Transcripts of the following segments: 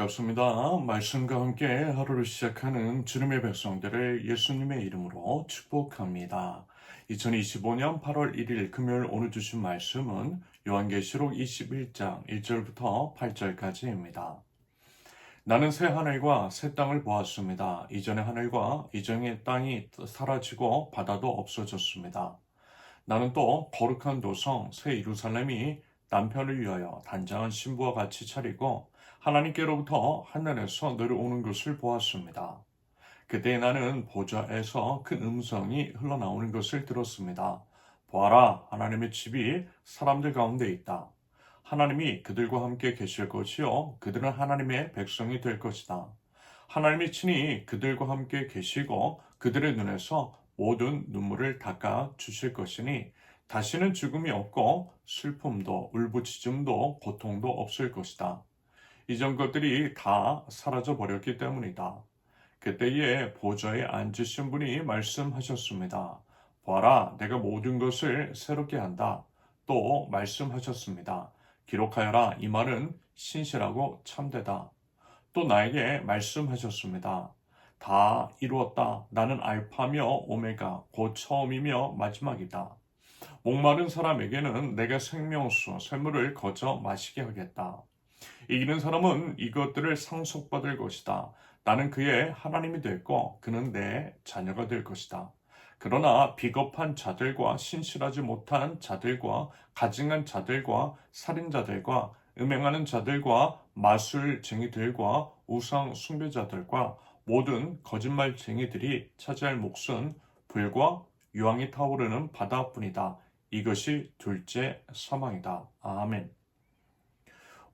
반갑습니다. 말씀과 함께 하루를 시작하는 주님의 백성들을 예수님의 이름으로 축복합니다. 2025년 8월 1일 금요일 오늘 주신 말씀은 요한계시록 21장 1절부터 8절까지입니다. 나는 새 하늘과 새 땅을 보았습니다. 이전의 하늘과 이전의 땅이 사라지고 바다도 없어졌습니다. 나는 또 거룩한 도성 새 예루살렘이 남편을 위하여 단장한 신부와 같이 차리고 하나님께로부터 하늘에서 내려오는 것을 보았습니다. 그때 나는 보좌에서 큰 음성이 흘러나오는 것을 들었습니다. 보아라, 하나님의 집이 사람들 가운데 있다. 하나님이 그들과 함께 계실 것이요 그들은 하나님의 백성이 될 것이다. 하나님이 친히 그들과 함께 계시고 그들의 눈에서 모든 눈물을 닦아 주실 것이니 다시는 죽음이 없고 슬픔도 울부짖음도 고통도 없을 것이다. 이전 것들이 다 사라져 버렸기 때문이다. 그때에 보좌에 앉으신 분이 말씀하셨습니다. 보아라, 내가 모든 것을 새롭게 한다. 또 말씀하셨습니다. 기록하여라, 이 말은 신실하고 참되다. 또 나에게 말씀하셨습니다. 다 이루었다. 나는 알파며 오메가, 곧 처음이며 마지막이다. 목마른 사람에게는 내가 생명수, 샘물을 거저 마시게 하겠다. 이기는 사람은 이것들을 상속받을 것이다. 나는 그의 하나님이 됐고 그는 내 자녀가 될 것이다. 그러나 비겁한 자들과 신실하지 못한 자들과 가증한 자들과 살인자들과 음행하는 자들과 마술쟁이들과 우상 숭배자들과 모든 거짓말쟁이들이 차지할 몫은 불과 유황이 타오르는 바다뿐이다. 이것이 둘째 사망이다. 아멘.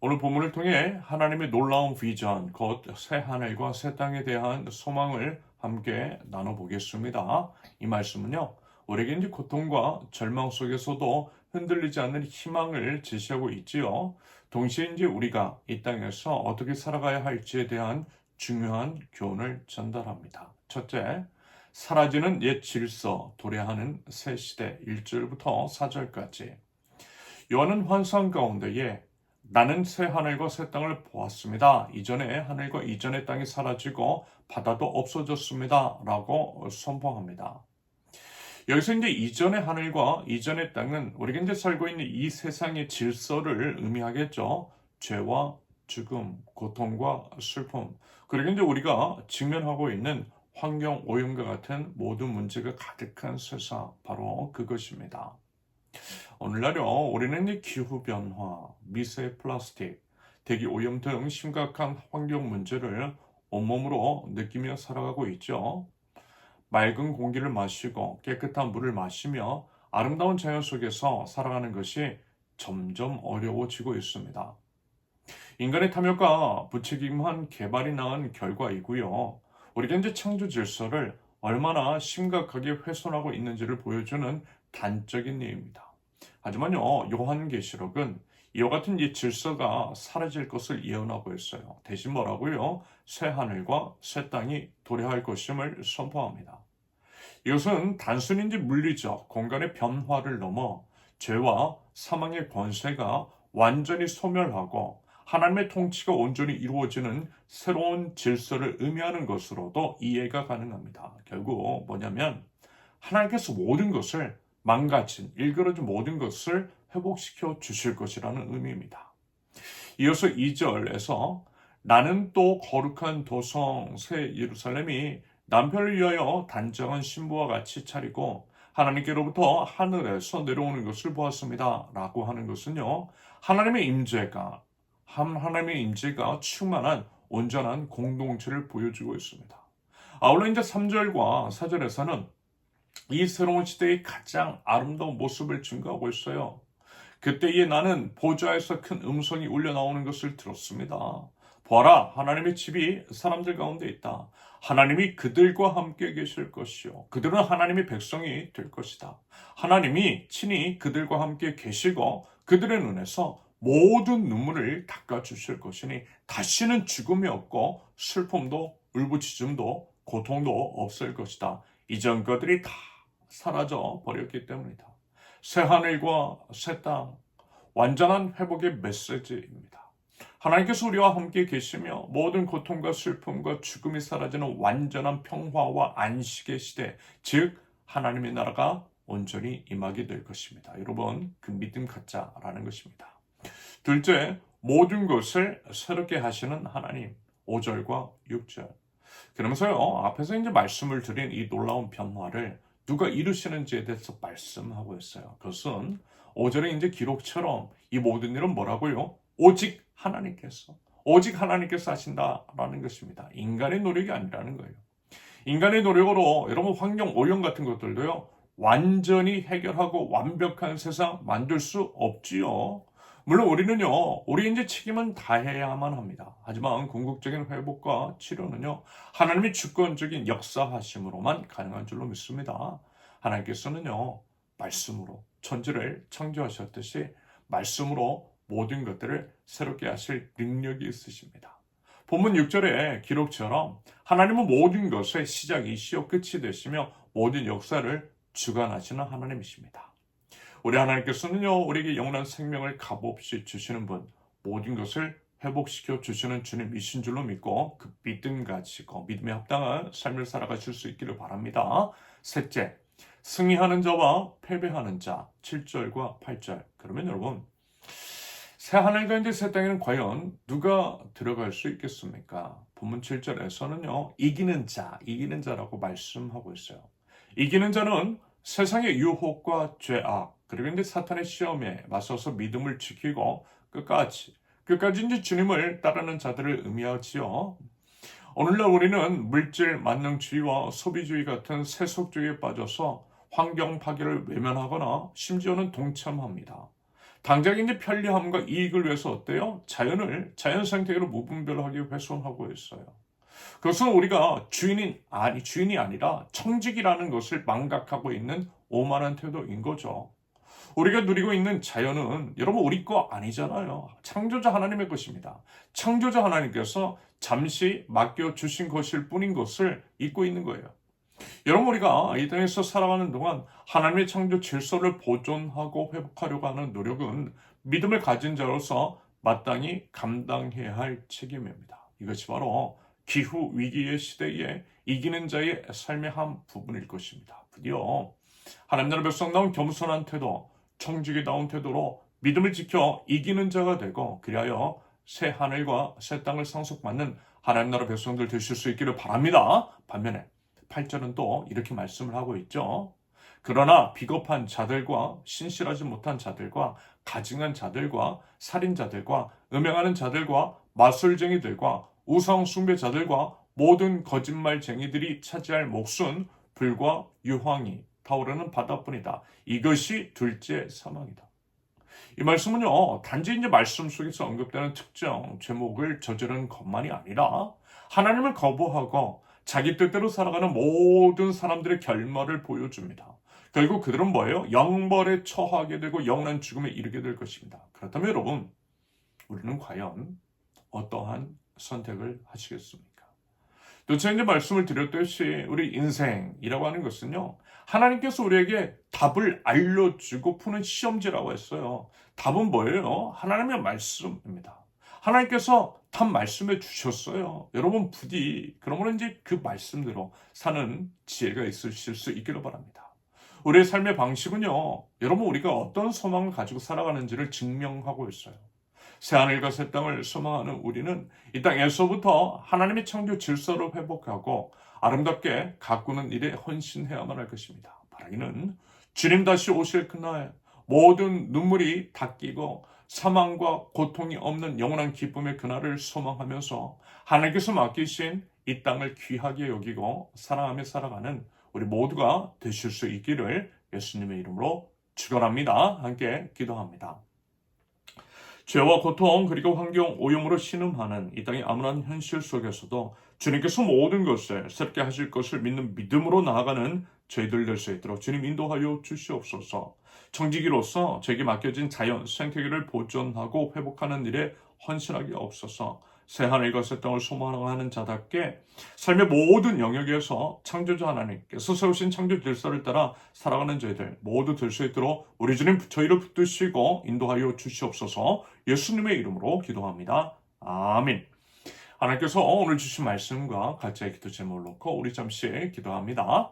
오늘 본문을 통해 하나님의 놀라운 비전, 곧 새 하늘과 새 땅에 대한 소망을 함께 나눠보겠습니다. 이 말씀은요, 우리에게 이제 고통과 절망 속에서도 흔들리지 않는 희망을 제시하고 있지요. 동시에 이제 우리가 이 땅에서 어떻게 살아가야 할지에 대한 중요한 교훈을 전달합니다. 첫째, 사라지는 옛 질서, 도래하는 새 시대 1절부터 4절까지. 요한은 환상 가운데에 나는 새 하늘과 새 땅을 보았습니다. 이전의 하늘과 이전의 땅이 사라지고 바다도 없어졌습니다. 라고 선포합니다. 여기서 이제 이전의 하늘과 이전의 땅은 우리가 이제 살고 있는 이 세상의 질서를 의미하겠죠. 죄와 죽음, 고통과 슬픔, 그리고 이제 우리가 직면하고 있는 환경 오염과 같은 모든 문제가 가득한 세상, 바로 그것입니다. 오늘날요, 우리는 이 기후변화, 미세 플라스틱, 대기 오염 등 심각한 환경 문제를 온몸으로 느끼며 살아가고 있죠. 맑은 공기를 마시고 깨끗한 물을 마시며 아름다운 자연 속에서 살아가는 것이 점점 어려워지고 있습니다. 인간의 탐욕과 부책임한 개발이 낳은 결과이고요. 우리가 이제 창조 질서를 얼마나 심각하게 훼손하고 있는지를 보여주는 단적인 예입니다. 하지만요, 요한계시록은 이와 같은 이 질서가 사라질 것을 예언하고 있어요. 대신 뭐라고요? 새 하늘과 새 땅이 도래할 것임을 선포합니다. 이것은 단순히 이제 물리적, 공간의 변화를 넘어 죄와 사망의 권세가 완전히 소멸하고 하나님의 통치가 온전히 이루어지는 새로운 질서를 의미하는 것으로도 이해가 가능합니다. 결국 뭐냐면 하나님께서 모든 것을 망가진, 일그러진 모든 것을 회복시켜 주실 것이라는 의미입니다. 이어서 2절에서 나는 또 거룩한 도성 새 예루살렘이 남편을 위하여 단정한 신부와 같이 차리고 하나님께로부터 하늘에서 내려오는 것을 보았습니다. 라고 하는 것은요, 하나님의 임재가 충만한 온전한 공동체를 보여주고 있습니다. 아울러 이제 3절과 4절에서는 이 새로운 시대의 가장 아름다운 모습을 증거하고 있어요. 그때에 나는 보좌에서 큰 음성이 울려 나오는 것을 들었습니다. 보아라, 하나님의 집이 사람들 가운데 있다. 하나님이 그들과 함께 계실 것이요. 그들은 하나님의 백성이 될 것이다. 하나님이 친히 그들과 함께 계시고 그들의 눈에서 모든 눈물을 닦아주실 것이니 다시는 죽음이 없고 슬픔도 울부짖음도 고통도 없을 것이다. 이전 것들이 다 사라져 버렸기 때문이다. 새 하늘과 새 땅, 완전한 회복의 메시지입니다. 하나님께서 우리와 함께 계시며 모든 고통과 슬픔과 죽음이 사라지는 완전한 평화와 안식의 시대, 즉 하나님의 나라가 온전히 임하게 될 것입니다. 여러분, 그 믿음 갖자라는 것입니다. 둘째, 모든 것을 새롭게 하시는 하나님. 5절과 6절. 그러면서요, 앞에서 이제 말씀을 드린 이 놀라운 변화를 누가 이루시는지에 대해서 말씀하고 있어요. 그것은 5절에 이제 기록처럼 이 모든 일은 뭐라고요? 오직 하나님께서 하신다라는 것입니다. 인간의 노력이 아니라는 거예요. 인간의 노력으로 여러분 환경 오염 같은 것들도요, 완전히 해결하고 완벽한 세상 만들 수 없지요. 물론 우리 이제 책임은 다해야만 합니다. 하지만 궁극적인 회복과 치료는요, 하나님의 주권적인 역사하심으로만 가능한 줄로 믿습니다. 하나님께서는요, 말씀으로 천지를 창조하셨듯이 말씀으로 모든 것들을 새롭게 하실 능력이 있으십니다. 본문 6절의 기록처럼 하나님은 모든 것의 시작이시요 끝이 되시며 모든 역사를 주관하시는 하나님이십니다. 우리 하나님께서는요, 우리에게 영원한 생명을 값없이 주시는 분, 모든 것을 회복시켜 주시는 주님이신 줄로 믿고 그 믿음 가지고 믿음에 합당한 삶을 살아가실 수 있기를 바랍니다. 셋째, 승리하는 자와 패배하는 자, 7절과 8절. 그러면 여러분, 새 하늘과 이제 새 땅에는 과연 누가 들어갈 수 있겠습니까? 본문 7절에서는요, 이기는 자라고 말씀하고 있어요. 이기는 자는 세상의 유혹과 죄악, 그리고 이제 사탄의 시험에 맞서서 믿음을 지키고 끝까지 이제 주님을 따르는 자들을 의미하지요. 오늘날 우리는 물질 만능주의와 소비주의 같은 세속주의에 빠져서 환경 파괴를 외면하거나 심지어는 동참합니다. 당장 이제 편리함과 이익을 위해서 어때요? 자연 생태계로 무분별하게 훼손하고 있어요. 그것은 우리가 주인이 아니라 청직이라는 것을 망각하고 있는 오만한 태도인 거죠. 우리가 누리고 있는 자연은 여러분 우리 거 아니잖아요. 창조자 하나님의 것입니다. 창조자 하나님께서 잠시 맡겨주신 것일 뿐인 것을 잊고 있는 거예요. 여러분 우리가 이 땅에서 살아가는 동안 하나님의 창조 질서를 보존하고 회복하려고 하는 노력은 믿음을 가진 자로서 마땅히 감당해야 할 책임입니다. 이것이 바로 기후 위기의 시대에 이기는 자의 삶의 한 부분일 것입니다. 드디어 하나님 나라 백성다운 겸손한 태도, 청지기다운 태도로 믿음을 지켜 이기는 자가 되고 그리하여 새 하늘과 새 땅을 상속받는 하나님 나라 백성들 되실 수 있기를 바랍니다. 반면에 8절은 또 이렇게 말씀을 하고 있죠. 그러나 비겁한 자들과 신실하지 못한 자들과 가증한 자들과 살인자들과 음행하는 자들과 마술쟁이들과 우상 숭배자들과 모든 거짓말쟁이들이 차지할 몫은 불과 유황이 타오르는 바다뿐이다. 이것이 둘째 사망이다. 이 말씀은요, 단지 이제 말씀 속에서 언급되는 특정 제목을 저지르는 것만이 아니라 하나님을 거부하고 자기 뜻대로 살아가는 모든 사람들의 결말을 보여줍니다. 결국 그들은 뭐예요? 영벌에 처하게 되고 영원한 죽음에 이르게 될 것입니다. 그렇다면 여러분, 우리는 과연 어떠한 선택을 하시겠습니까? 또 제가 이제 말씀을 드렸듯이 우리 인생이라고 하는 것은요, 하나님께서 우리에게 답을 알려주고 푸는 시험지라고 했어요. 답은 뭐예요? 하나님의 말씀입니다. 하나님께서 답 말씀해 주셨어요. 여러분 부디 그러면 이제 그 말씀대로 사는 지혜가 있으실 수 있기를 바랍니다. 우리의 삶의 방식은요, 여러분 우리가 어떤 소망을 가지고 살아가는지를 증명하고 있어요. 새하늘과 새 땅을 소망하는 우리는 이 땅에서부터 하나님의 창조 질서를 회복하고 아름답게 가꾸는 일에 헌신해야만 할 것입니다. 바라기는 주님 다시 오실 그날 모든 눈물이 닦이고 사망과 고통이 없는 영원한 기쁨의 그날을 소망하면서 하나님께서 맡기신 이 땅을 귀하게 여기고 사랑하며 살아가는 우리 모두가 되실 수 있기를 예수님의 이름으로 축원합니다. 함께 기도합니다. 죄와 고통 그리고 환경 오염으로 신음하는 이 땅의 암울한 현실 속에서도 주님께서 모든 것을 새롭게 하실 것을 믿는 믿음으로 나아가는 저희들 될 수 있도록 주님 인도하여 주시옵소서. 청지기로서 저에게 맡겨진 자연 생태계를 보존하고 회복하는 일에 헌신하게 없어서 새하늘과 새 땅을 소망하는 자답게 삶의 모든 영역에서 창조주 하나님께서 세우신 창조 질서를 따라 살아가는 저희들 모두 될 수 있도록 우리 주님 저희를 붙드시고 인도하여 주시옵소서. 예수님의 이름으로 기도합니다. 아멘. 하나님께서 오늘 주신 말씀과 각자의 기도 제목을 놓고 우리 잠시 기도합니다.